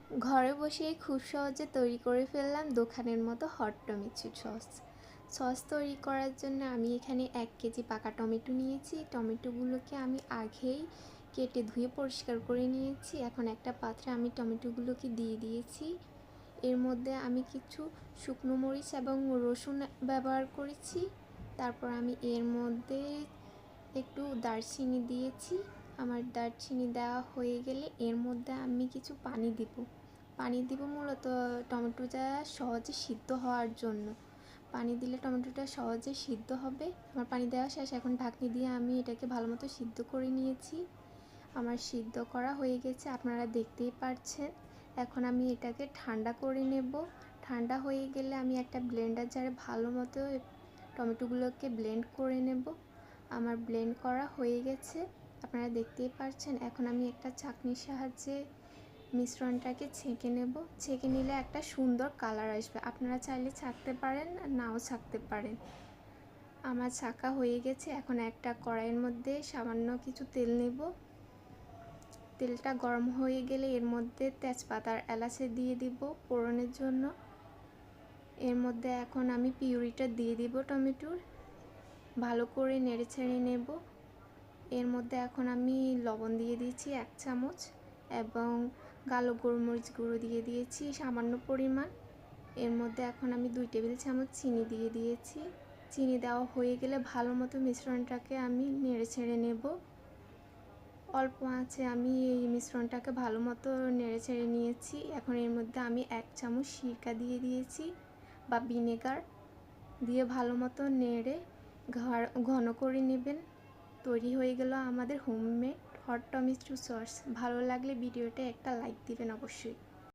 ঘরে বসেই খুব সহজে তৈরি করে ফেললাম দোকানের মতো হট টমেটো সস তৈরি করার জন্য আমি এখানে 1 কেজি পাকা টমেটো নিয়েছি। টমেটোগুলোকে আমি আগেই কেটে ধুয়ে পরিষ্কার করে নিয়েছি। এখন একটা পাত্রে আমি টমেটোগুলোকে দিয়ে দিয়েছি। এর মধ্যে আমি কিছু শুকনো মরিচ এবং রসুন ব্যবহার করেছি। তারপর আমি এর মধ্যে একটু দারচিনি দিয়েছি। আমার দারচিনি দেওয়া হয়ে গেলে এর মধ্যে আমি কিছু পানি দিব মূলত টমেটোটা সহজে সিদ্ধ হওয়ার জন্য। পানি দিলে টমেটোটা সহজে সিদ্ধ হবে। আমার পানি দেওয়া শেষ। এখন ঢাকনি দিয়ে আমি এটাকে ভালো মতো সিদ্ধ করে নিয়েছি। আমার সিদ্ধ করা হয়ে গেছে, আপনারা দেখতেই পাচ্ছেন। এখন আমি এটাকে ঠান্ডা করে নেব। ঠান্ডা হয়ে গেলে আমি একটা ব্লেন্ডার জারে ভালো মতো টমেটোগুলোকে ব্লেন্ড করে নেব। আমার ব্লেন্ড করা হয়ে গেছে, আপনারা দেখতেই পাচ্ছেন। এখন আমি একটা ছাঁকনির সাহায্যে মিশ্রণটাকে ছেঁকে নেব। ছেঁকে নিলে একটা সুন্দর কালার আসবে। আপনারা চাইলে ছাঁকতে পারেন, নাও ছাঁকতে পারেন। আমার ছাঁকা হয়ে গেছে। এখন একটা কড়াইয়ের মধ্যে সামান্য কিছু তেল নেব। তেলটা গরম হয়ে গেলে এর মধ্যে তেজপাতা আর এলাচি দিয়ে দিব ফোড়নের জন্য। এর মধ্যে এখন আমি পিউরিটা দিয়ে দিব টমেটোর। ভালো করে নেড়ে ছেড়ে নেব। এর মধ্যে এখন আমি লবণ দিয়ে দিয়েছি 1 চামচ এবং কালো গোলমরিচ গুঁড়ো দিয়ে দিয়েছি সামান্য পরিমাণ। এর মধ্যে এখন আমি 2 টেবিল চামচ চিনি দিয়ে দিয়েছি। চিনি দেওয়া হয়ে গেলে ভালো মতো মিশ্রণটাকে আমি নেড়ে ছেড়ে নেব। অল্প আঁচে আমি এই মিশ্রণটাকে ভালো মতো নেড়ে ছেড়ে নিয়েছি। এখন এর মধ্যে আমি 1 চামচ সিরকা দিয়ে দিয়েছি বা ভিনেগার দিয়ে ভালো মতো নেড়ে ঘন করে নেবেন। তৈরি হয়ে গেল আমাদের হোমমেড হট টমেটো সস। ভালো লাগলে ভিডিওতে একটা লাইক দিবেন অবশ্যই।